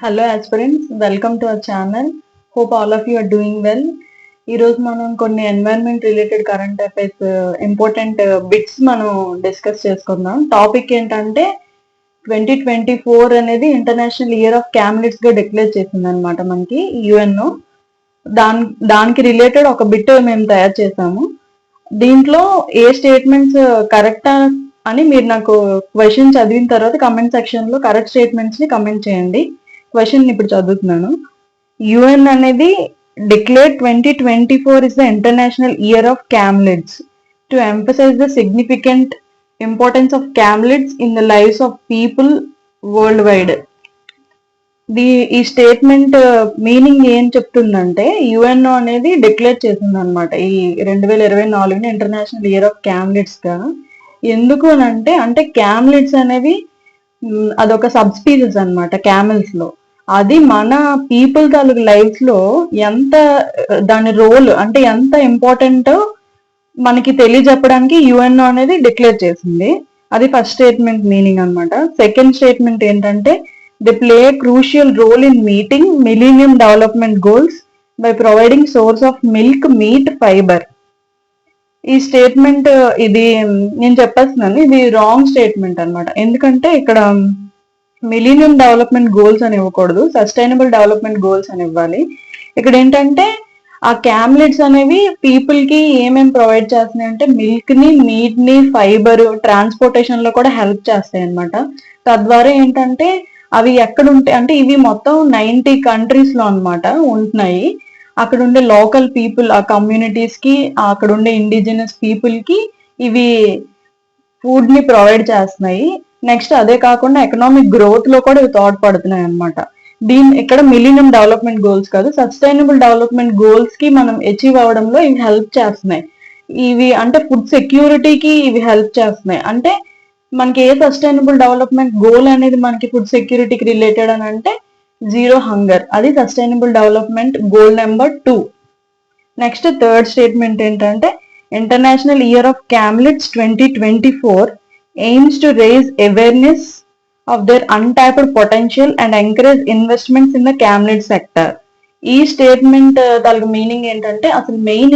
Hello aspirants, welcome to our channel. Hope all of you are doing well. ఈరోజు మనం కొన్ని environment related current affairs important bits మనం discuss చేసుకుందాం. Topic ఏంటంటే 2024 అనేది ఇంటర్నేషనల్ ఇయర్ ఆఫ్ క్యామ్లిట్స్ గా డిక్లేర్ చేసింది అనమాట మనకి యుఎన్ఓ. దానికి రిలేటెడ్ ఒక బిట్ మేము తయారు చేసాము. దీంట్లో ఏ స్టేట్మెంట్స్ కరెక్టా అని మీరు నాకు క్వశ్చన్ చదివిన తర్వాత కమెంట్ సెక్షన్ లో కరెక్ట్ స్టేట్మెంట్స్ ని కమెంట్ చేయండి. క్వశ్చన్ ఇప్పుడు చదువుతున్నాను. యుఎన్ అనేది declare 2024 is the international year of camelids to emphasize the significant importance of camelids in the lives of people worldwide. ఈ స్టేట్మెంట్ మీనింగ్ ఏం చెప్తుందంటే, యుఎన్ఓ అనేది డిక్లేర్ చేసింది అనమాట ఈ 2024 ఇంటర్నేషనల్ ఇయర్ ఆఫ్ క్యామ్లిడ్స్ గా. ఎందుకు అని అంటే క్యామ్లిడ్స్ అనేవి అదొక సబ్ స్పీసీస్ అనమాట క్యామెల్స్ లో. అది మన పీపుల్ తాలూకు లైఫ్ లో ఎంత దాని రోల్ అంటే ఎంత ఇంపార్టెంట్ మనకి తెలియజెప్పడానికి యుఎన్ఓ అనేది డిక్లేర్ చేసింది. అది ఫస్ట్ స్టేట్మెంట్ మీనింగ్ అనమాట. సెకండ్ స్టేట్మెంట్ ఏంటంటే, they play crucial role in meeting millennium development goals by providing source of milk, meat, fibre. ఈ స్టేట్మెంట్ ఇది నేను చెప్పేస్తున్నాను, ఇది రాంగ్ స్టేట్మెంట్ అనమాట. ఎందుకంటే ఇక్కడ మిలీనియం డెవలప్మెంట్ గోల్స్ అని ఇవ్వకూడదు, సస్టైనబుల్ డెవలప్మెంట్ గోల్స్ అని ఇవ్వాలి. ఇక్కడ ఏంటంటే ఆ క్యామ్లిడ్స్ అనేవి పీపుల్ కి ఏమేమి ప్రొవైడ్ చేస్తున్నాయి అంటే మిల్క్ ని, మీట్ ని, ఫైబర్, ట్రాన్స్పోర్టేషన్ లో కూడా హెల్ప్ చేస్తాయి అనమాట. తద్వారా ఏంటంటే అవి ఎక్కడ ఉంటాయి అంటే ఇవి మొత్తం 90 కంట్రీస్ లో అనమాట ఉంటున్నాయి. అక్కడ ఉండే లోకల్ పీపుల్, ఆ కమ్యూనిటీస్ కి, అక్కడ ఉండే ఇండిజినస్ పీపుల్ కి ఇవి ఫుడ్ ని ప్రొవైడ్ చేస్తున్నాయి. నెక్స్ట్ అదే కాకుండా ఎకనామిక్ గ్రోత్ లో కూడా ఇవి తోడ్పడుతున్నాయి అనమాట. ఇక్కడ మిలీనియం డెవలప్మెంట్ గోల్స్ కాదు, సస్టైనబుల్ డెవలప్మెంట్ గోల్స్ కి మనం అచీవ్ అవ్వడంలో ఇవి హెల్ప్ చేస్తున్నాయి. ఇవి అంటే ఫుడ్ సెక్యూరిటీకి ఇవి హెల్ప్ చేస్తున్నాయి. అంటే మనకి ఏ సస్టైనబుల్ డెవలప్మెంట్ గోల్ అనేది మనకి ఫుడ్ సెక్యూరిటీకి రిలేటెడ్ అని అంటే జీరో హంగర్, అది sustainable development goal number 2. Next third statement ఏంటంటే, international year of camelids 2024 aims to raise awareness of their untapped potential and encourage investments in the camlid sector. ఈ statement దానికి meaning ఏంటంటే, అసలు main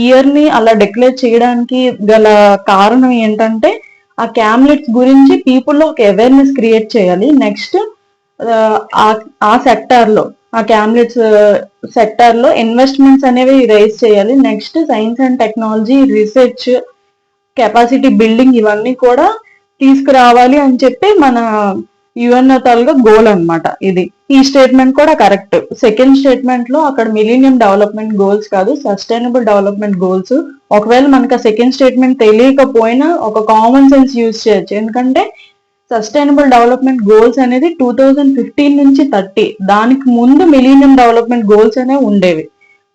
year ని అలా declare చేయడానికి గల కారణం ఏంటంటే ఆ క్యామ్లిట్స్ గురించి పీపుల్ లో ఒక అవేర్నెస్ క్రియేట్ చేయాలి. నెక్స్ట్ ఆ సెక్టార్ లో, ఆ క్యామ్లిట్స్ సెక్టార్ లో ఇన్వెస్ట్మెంట్స్ అనేవి రైజ్ చేయాలి. Next science and technology, research, capacity building ఇవన్నీ కూడా తీసుకురావాలి అని చెప్పి మన యుఎన్ఓ తాలూగా గోల్ అనమాట ఇది. ఈ స్టేట్మెంట్ కూడా కరెక్ట్. సెకండ్ స్టేట్మెంట్ లో అక్కడ మిలీనియం డెవలప్మెంట్ గోల్స్ కాదు, సస్టైనబుల్ డెవలప్మెంట్ గోల్స్. ఒకవేళ మనకు ఆ సెకండ్ స్టేట్మెంట్ తెలియకపోయినా ఒక కామన్ సెన్స్ యూజ్ చేయొచ్చు. ఎందుకంటే సస్టైనబుల్ డెవలప్మెంట్ గోల్స్ అనేది 2015 నుంచి 30, దానికి ముందు మిలీనియం డెవలప్మెంట్ గోల్స్ అనేవి ఉండేవి.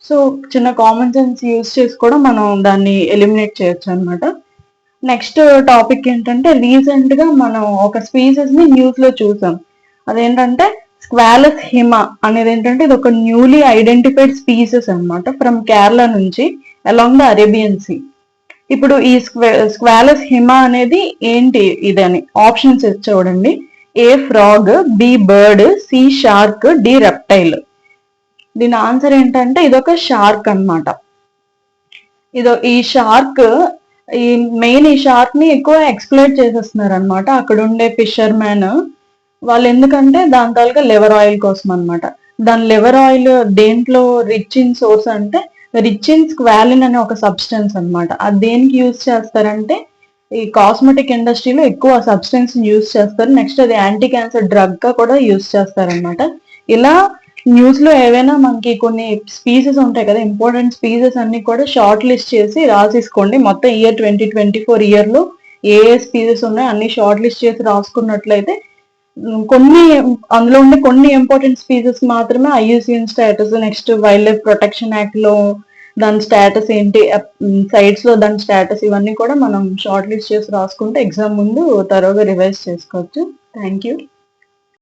సో చిన్న కామన్ సెన్స్ యూజ్ చేసి కూడా మనం దాన్ని ఎలిమినేట్ చేయొచ్చు అనమాట. నెక్స్ట్ టాపిక్ ఏంటంటే, రీసెంట్ గా మనం ఒక స్పీసెస్ ని న్యూస్ లో చూసాం. అదేంటంటే స్క్వాలస్ హిమా అనేది ఏంటంటే ఇది ఒక న్యూలీ ఐడెంటిఫైడ్ స్పీసెస్ అనమాట ఫ్రమ్ కేరళ నుంచి అలాంగ్ ద అరేబియన్ సీ. ఇప్పుడు ఈ స్క్వాలస్ హిమా అనేది ఏంటి ఇదని ఆప్షన్స్ చూడండి. A frog, B bird, C shark, D reptile. దీని ఆన్సర్ ఏంటంటే ఇదొక షార్క్ అనమాట. ఈ షార్క్ ఈ షార్క్ ని ఎక్కువ ఎక్స్ప్లోర్ చేసేస్తున్నారు అనమాట అక్కడ ఉండే ఫిషర్ మ్యాన్ వాళ్ళు. ఎందుకంటే దాని తాలూకా లివర్ ఆయిల్ కోసం అనమాట. దాని లివర్ ఆయిల్ దేంట్లో రిచ్ ఇన్ సోర్స్ అంటే రిచ్ ఇన్ స్క్వాలిన్ అనే ఒక సబ్స్టెన్స్ అనమాట. అది దేనికి యూజ్ చేస్తారంటే ఈ కాస్మెటిక్ ఇండస్ట్రీలో ఎక్కువ సబ్స్టెన్స్ యూజ్ చేస్తారు. నెక్స్ట్ అది యాంటీ క్యాన్సర్ డ్రగ్ గా కూడా యూజ్ చేస్తారనమాట. ఇలా న్యూస్ లో ఏవైనా మనకి కొన్ని స్పీసెస్ ఉంటాయి కదా, ఇంపార్టెంట్ స్పీసెస్ అన్ని కూడా షార్ట్ లిస్ట్ చేసి రాసేసుకోండి. మొత్తం ఇయర్ 2024 ఇయర్ లో ఏ స్పీసెస్ ఉన్నాయో అన్ని షార్ట్ లిస్ట్ చేసి రాసుకున్నట్లయితే కొన్ని అందులో ఉండే కొన్ని ఇంపార్టెంట్ స్పీసెస్ మాత్రమే IUCN status, next wild life protection act లో దాని స్టేటస్ ఏంటి, సైట్స్ లో దాని స్టేటస్, ఇవన్నీ కూడా మనం షార్ట్ లిస్ట్ చేసి రాసుకుంటే ఎగ్జామ్ ముందు తరోగా రివైజ్ చేసుకోవచ్చు. Thank you.